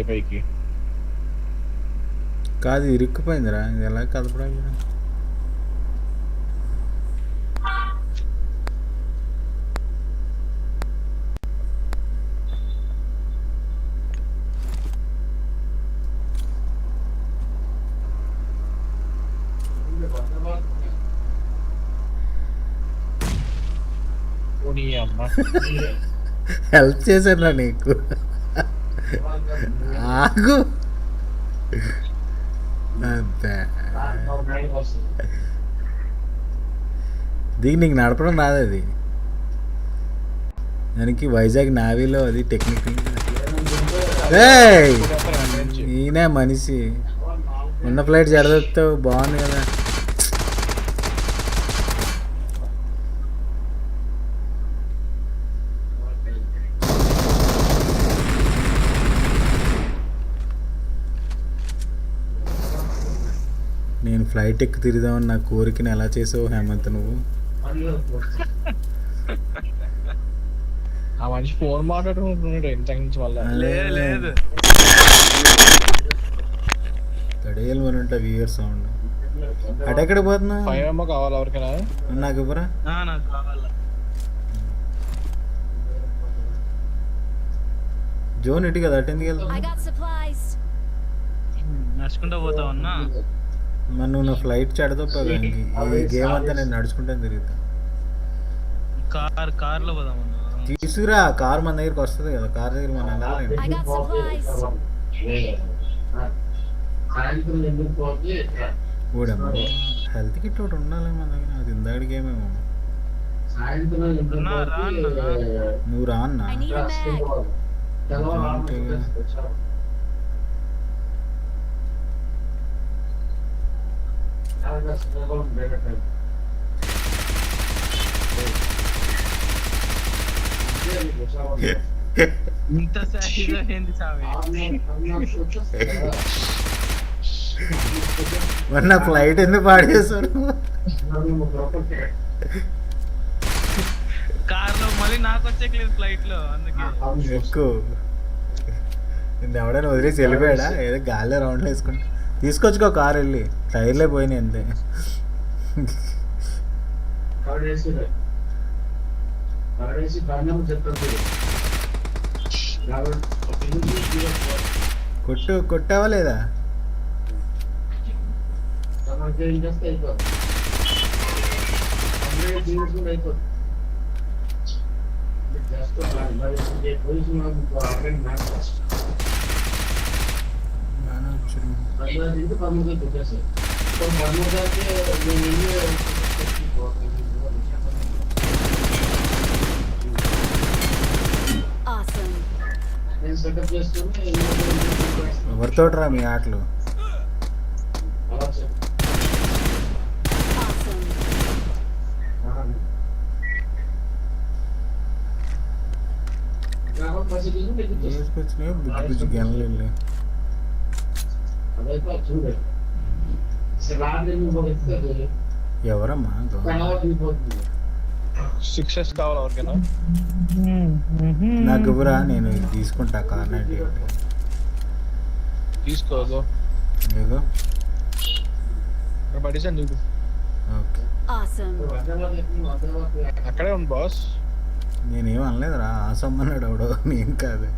పైకి కాదు ఇరుక్కుపోయిందిరా, ఇది ఎలా కదపడం? హెల్ప్ చేశారా నీకు? ఆగు అంతే. దీనికి నీకు నడపడం రాదు. అది దానికి వైజాగ్ నావీలో అది టెక్నిక్. ఈయనే మనిషి ఉన్న ఫ్లైట్ జరగతావు. బాగుంది కదా. నేను ఫ్లైట్ ఎక్కి తిరిదామని నా కోరికని ఎలా చేసావు హేమంత్ నువ్వు? ఆ మనిషి ఫోన్ మాట్లాడుకుంటున్నాడు ఇంత నుంచి వల్ల. లేదు తడేలు అని ఉంటా వియర్ సౌండ్. అటెక్కడ పోతున్నా? పైన కావాలి ఎవరికైనా? నాకు ఇవ్వరా? నాకు కావాలా. జోన్ ఇటు కదా, అటు ఎందుకు వెళ్తున్నా? నడుచుకుంటా పోతావు అన్నా. మరి నువ్వు నా ఫ్లైట్ చెడదొప్పా. ఈ గేమ్ అంతా నేను నడుచుకుంటా తిరుగుతా. కార్లో పోదామన్నా. తీసుకురా, కార్ మన దగ్గరికి వస్తుంది కదా. కార్ దగ్గర మన ఊడమ్మా హెల్త్ కిట్ ఒకటి ఉండాలి మన దగ్గర. అది ఇందాడికి ఏమేమో. నువ్వు రా అన్నా. ఇంత ఏంది సామి? మరి నా ఫ్లైట్ ఎందుకు పాడేశారు? కార్లో మళ్ళీ నాకు వచ్చేయలేదు ఫ్లైట్ లో, అందుకే ఎక్కువ. నేను ఎవడైనా వదిలేసి వెళ్ళిపోయాడా? ఏదో గాల్లో రౌండ్లు వేసుకుంటా. తీసుకొచ్చుకో కారు వెళ్ళి. టైర్లే పోయినాయి అంతే. కొట్టావా లేదా? ఎవరితోటరా మీ ఆటలు? బుజ్జి గెనలు ఎవరమ్మా? 6S కావాలి ఎవరికైనా? నాకు ఇవ్వరా, నేను తీసుకుంటా. కార్ 90 తీసుకోదు ఏదో పడేసాను నీకు. అక్కడే ఉంది బాస్. నేనేం అనలేదురా. ఆసమ్మన్నాడు అవడో, నేను కాదు.